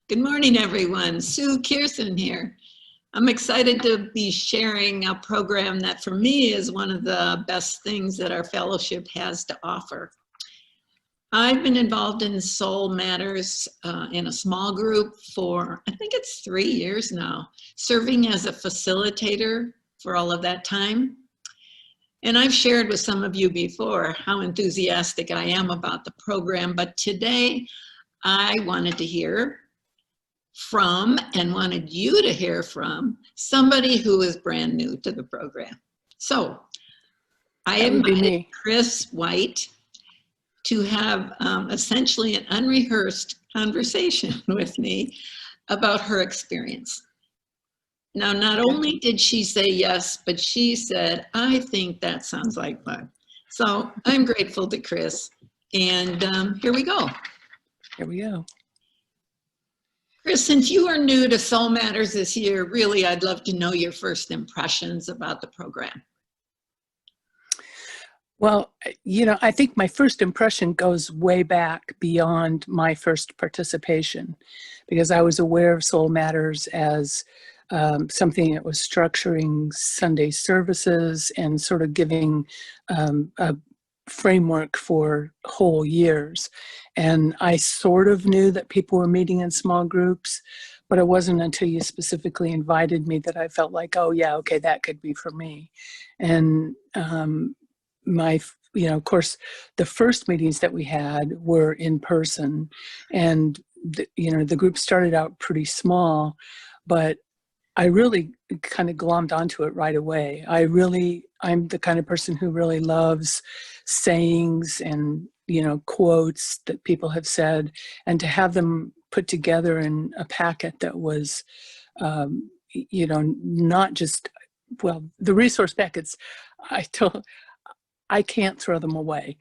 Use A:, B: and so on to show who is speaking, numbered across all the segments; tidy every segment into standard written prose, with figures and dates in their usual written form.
A: Good morning, everyone. Sue Koehrsen here. I'm excited to be sharing a program that for me is one of the best things that our fellowship has to offer. I've been involved in Soul Matters in a small group for, I think it's 3 years now, serving as a facilitator for all of that time. And I've shared with some of you before how enthusiastic I am about the program, but today I wanted to hear from and wanted you to hear from somebody who is brand new to the program. So I invited Chris White to have essentially an unrehearsed conversation with me about her experience. Now, not only did she say yes, but she said, I think that sounds like fun. So I'm grateful to Chris, and here we go.
B: Here we go.
A: Chris, since you are new to Soul Matters this year, really, I'd love to know your first impressions about the program.
B: Well, you know, I think my first impression goes way back beyond my first participation, because I was aware of Soul Matters as something that was structuring Sunday services and sort of giving a framework for whole years. And I sort of knew that people were meeting in small groups, but it wasn't until you specifically invited me that I felt like, oh yeah, okay, that could be for me. And of course, the first meetings that we had were in person, and the group started out pretty small, but I really kind of glommed onto it right away. I'm the kind of person who really loves sayings and, quotes that people have said, and to have them put together in a packet that was, not just, well, the resource packets, I can't throw them away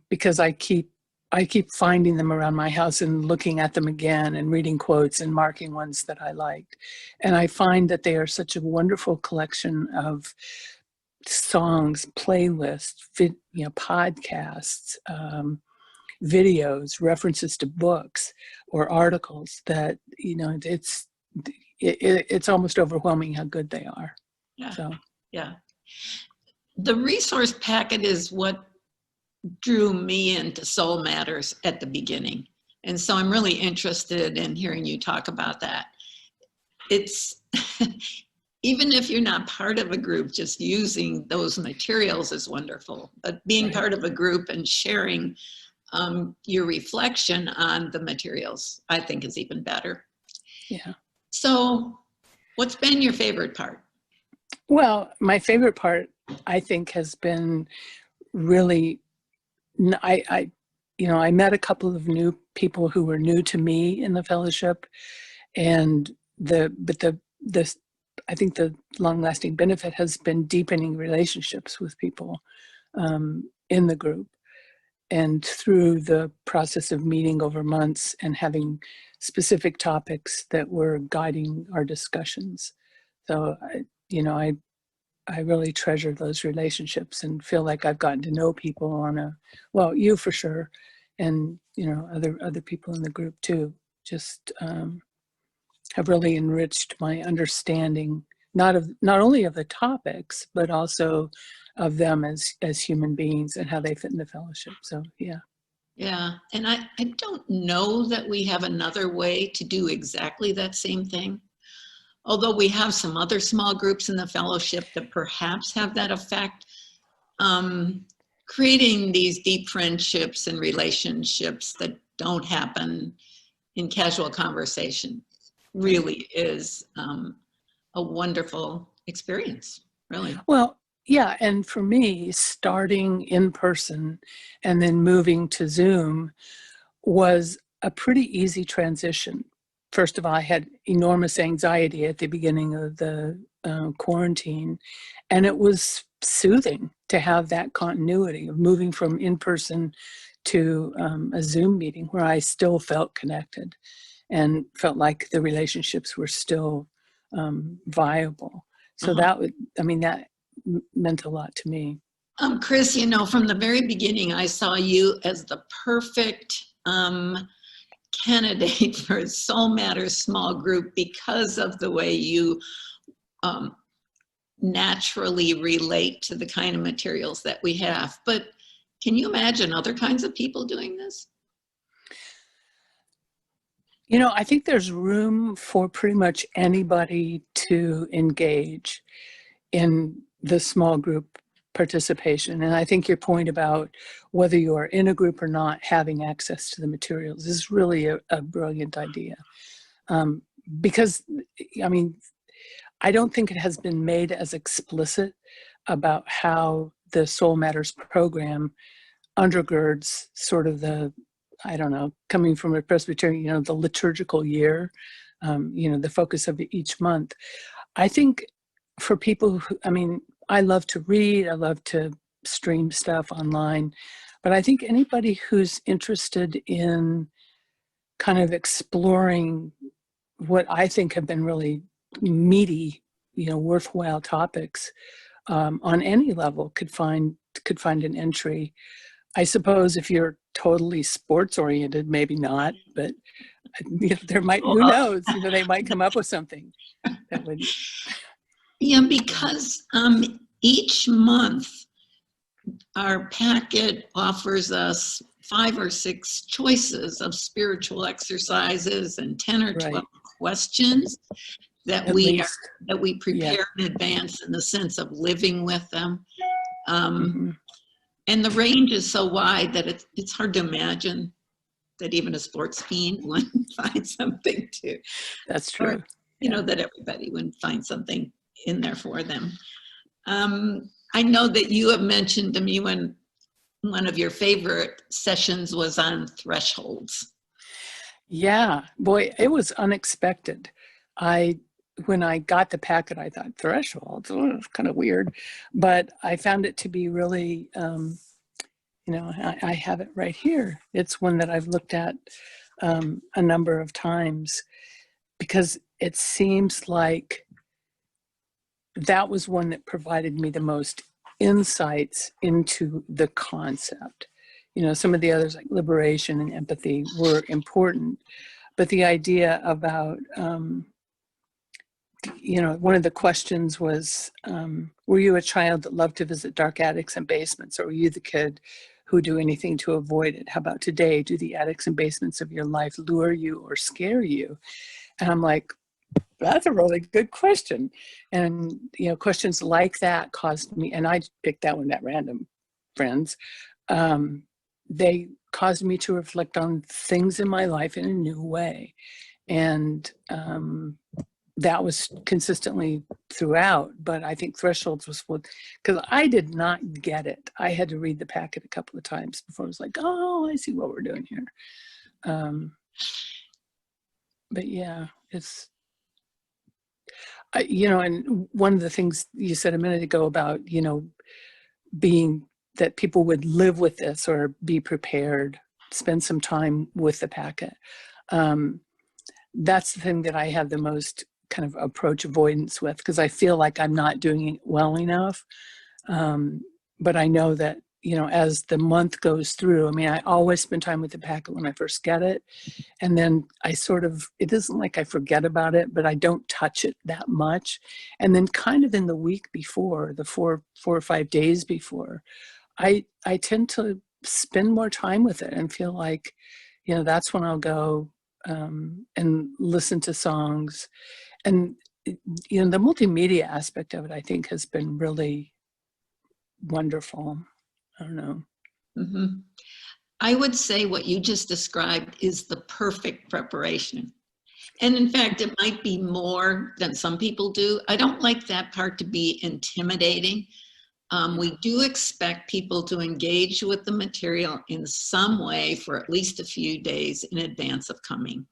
B: because I keep finding them around my house and looking at them again and reading quotes and marking ones that I liked. And I find that they are such a wonderful collection of songs, playlists, podcasts, videos, references to books or articles that, it's almost overwhelming how good they are.
A: Yeah.
B: So,
A: yeah. The resource packet is what drew me into Soul Matters at the beginning. And so I'm really interested in hearing you talk about that. It's, even if you're not part of a group, just using those materials is wonderful. But being part of a group and sharing your reflection on the materials, I think is even better.
B: Yeah.
A: So what's been your favorite part?
B: Well, my favorite part, I think, has been really, I met a couple of new people who were new to me in the fellowship, and I think the long-lasting benefit has been deepening relationships with people in the group, and through the process of meeting over months and having specific topics that were guiding our discussions. So, I really treasure those relationships and feel like I've gotten to know people you for sure, and other people in the group too. Just have really enriched my understanding, not only of the topics, but also of them as human beings and how they fit in the fellowship. So yeah.
A: Yeah, and I don't know that we have another way to do exactly that same thing. Although we have some other small groups in the fellowship that perhaps have that effect, creating these deep friendships and relationships that don't happen in casual conversation really is a wonderful experience, really.
B: Well, yeah, and for me, starting in person and then moving to Zoom was a pretty easy transition. First of all, I had enormous anxiety at the beginning of the quarantine, and it was soothing to have that continuity of moving from in-person to a Zoom meeting where I still felt connected and felt like the relationships were still viable. So that meant a lot to me.
A: Chris, from the very beginning, I saw you as the perfect candidate for Soul Matters small group because of the way you naturally relate to the kind of materials that we have. But can you imagine other kinds of people doing this?
B: You know, I think there's room for pretty much anybody to engage in the small group participation. And I think your point about whether you are in a group or not having access to the materials is really a brilliant idea. Because, I mean, I don't think it has been made as explicit about how the Soul Matters program undergirds sort of the, I don't know, coming from a Presbyterian, you know, the liturgical year, you know, the focus of each month. I think for people who, I mean, I love to read, I love to stream stuff online, but I think anybody who's interested in kind of exploring what I think have been really meaty, you know, worthwhile topics on any level could find an entry. I suppose if you're totally sports oriented, maybe not, but you know, there might, who knows, you know, they might come up with something that would.
A: Yeah, because each month our packet offers us 5 or 6 choices of spiritual exercises and 10 or 12 questions that we prepare in advance in the sense of living with them. And the range is so wide that it's hard to imagine that even a sports fiend wouldn't find something to.
B: That's true.
A: Or, you know, that everybody would find something in there for them. I know that you have mentioned to me when one of your favorite sessions was on thresholds.
B: Yeah, boy, it was unexpected. When I got the packet, I thought thresholds, oh, it's kind of weird, but I found it to be really, you know, I have it right here. It's one that I've looked at a number of times because it seems like that was one that provided me the most insights into the concept. You know, some of the others like liberation and empathy were important, but the idea about, you know, one of the questions was, were you a child that loved to visit dark attics and basements, or were you the kid who do anything to avoid it? How about today? Do the attics and basements of your life lure you or scare you? And I'm like, that's a really good question. And, you know, questions like that caused me, and I picked that one at random, friends. They caused me to reflect on things in my life in a new way. And that was consistently throughout, but I think thresholds was what, because I did not get it. I had to read the packet a couple of times before I was like, oh, I see what we're doing here. But yeah, it's, you know, and one of the things you said a minute ago about, you know, being that people would live with this or be prepared, spend some time with the packet. That's the thing that I have the most kind of approach avoidance with, because I feel like I'm not doing it well enough. But I know that, you know, as the month goes through, I mean, I always spend time with the packet when I first get it. And then I sort of, it isn't like I forget about it, but I don't touch it that much. And then kind of in the week before, the four or 5 days before, I tend to spend more time with it and feel like, you know, that's when I'll go and listen to songs. And, you know, the multimedia aspect of it, I think, has been really wonderful. I don't know.
A: Mm-hmm. I would say what you just described is the perfect preparation. And in fact, it might be more than some people do. I don't like that part to be intimidating. We do expect people to engage with the material in some way for at least a few days in advance of coming.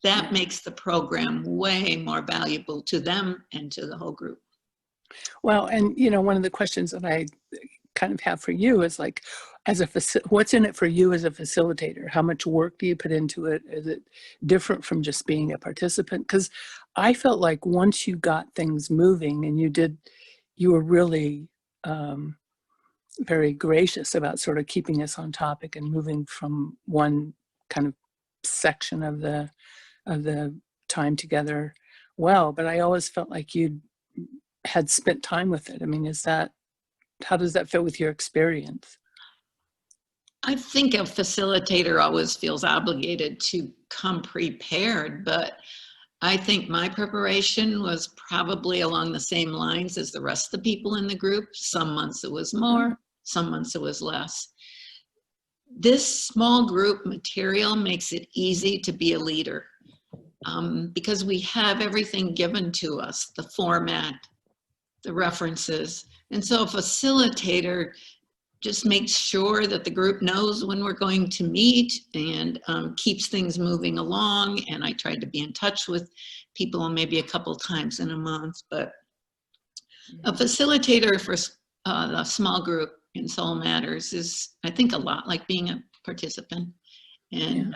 A: That makes the program way more valuable to them and to the whole group.
B: Well, and, you know, one of the questions that I kind of have for you is like, what's in it for you as a facilitator? How much work do you put into it? Is it different from just being a participant? Because I felt like once you got things moving and you were really very gracious about sort of keeping us on topic and moving from one kind of section of the time together well, but I always felt like you had spent time with it. I mean, how does that fit with your experience?
A: I think a facilitator always feels obligated to come prepared, but I think my preparation was probably along the same lines as the rest of the people in the group. Some months it was more, some months it was less. This small group material makes it easy to be a leader because we have everything given to us, the format, the references. And so a facilitator just makes sure that the group knows when we're going to meet and keeps things moving along. And I tried to be in touch with people maybe a couple times in a month, but a facilitator for a small group in Soul Matters is, I think, a lot like being a participant. And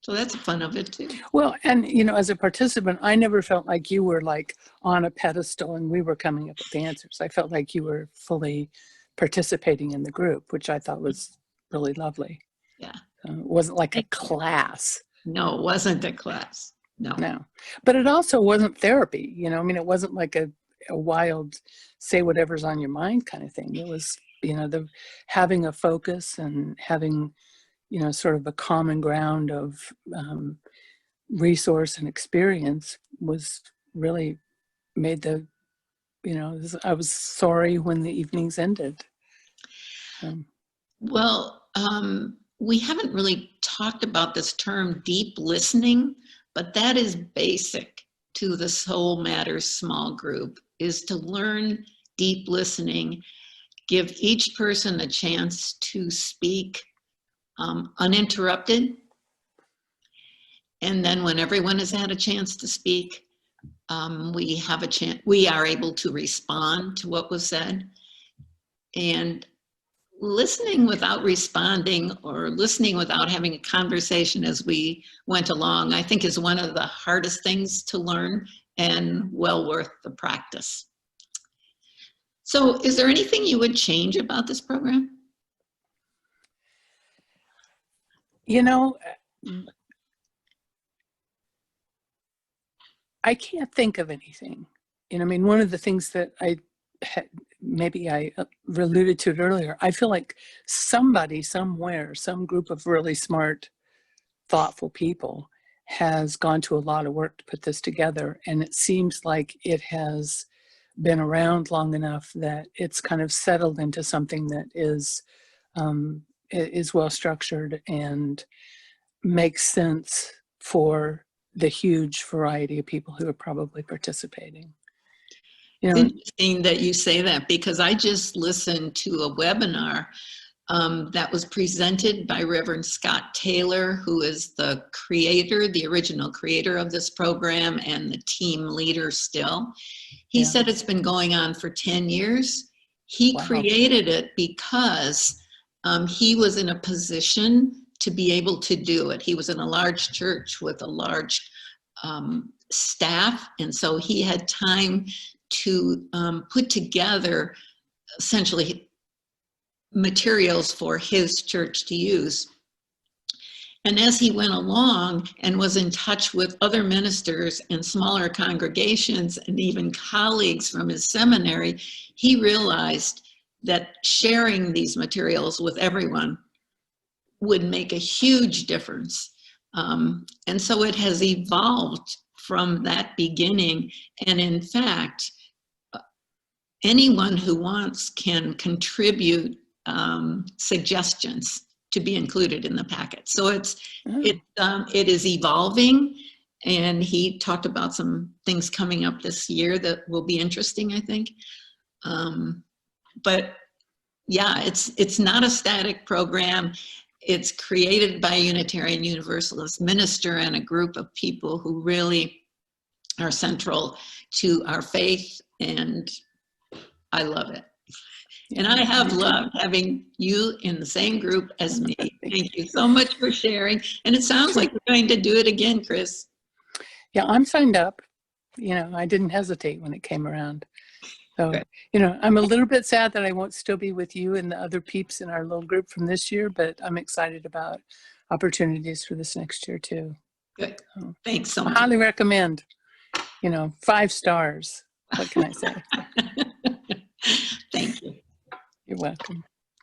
A: so that's the fun of it too.
B: Well, and as a participant, I never felt like you were like on a pedestal and we were coming up with the answers. I felt like you were fully participating in the group, which I thought was really lovely.
A: Yeah.
B: It wasn't like a class.
A: No, it wasn't a class. No.
B: But it also wasn't therapy. I mean, it wasn't like a wild say whatever's on your mind kind of thing. It was, the having a focus and having, sort of a common ground of resource and experience was really made I was sorry when the evenings ended.
A: Well, we haven't really talked about this term deep listening, but that is basic to the Soul Matters small group, is to learn deep listening, give each person a chance to speak uninterrupted. And then when everyone has had a chance to speak, we are able to respond to what was said. And listening without responding or listening without having a conversation as we went along, I think is one of the hardest things to learn and well worth the practice. So is there anything you would change about this program?
B: I can't think of anything. I mean, one of the things that maybe I alluded to it earlier, I feel like somebody somewhere, some group of really smart, thoughtful people has gone to a lot of work to put this together. And it seems like it has been around long enough that it's kind of settled into something that is well structured and makes sense for the huge variety of people who are probably participating.
A: It's interesting that you say that, because I just listened to a webinar that was presented by Reverend Scott Taylor, who is the original creator of this program and the team leader still. He said it's been going on for 10 years. He created it because he was in a position to be able to do it. He was in a large church with a large staff, and so he had time to put together essentially materials for his church to use. And as he went along and was in touch with other ministers and smaller congregations and even colleagues from his seminary, he realized that sharing these materials with everyone would make a huge difference. And so it has evolved from that beginning. And in fact, anyone who wants can contribute suggestions to be included in the packet. So it is evolving, and he talked about some things coming up this year that will be interesting, I think. But yeah, it's not a static program. It's created by a Unitarian Universalist minister and a group of people who really are central to our faith, and I love it. And I have loved having you in the same group as me. Thank you so much for sharing. And it sounds like we're going to do it again, Chris.
B: Yeah, I'm signed up. I didn't hesitate when it came around. So, I'm a little bit sad that I won't still be with you and the other peeps in our little group from this year, but I'm excited about opportunities for this next year too.
A: Good.
B: So,
A: Thanks so
B: I
A: much.
B: highly recommend, 5 stars. What can I say?
A: Thank you.
B: You're welcome.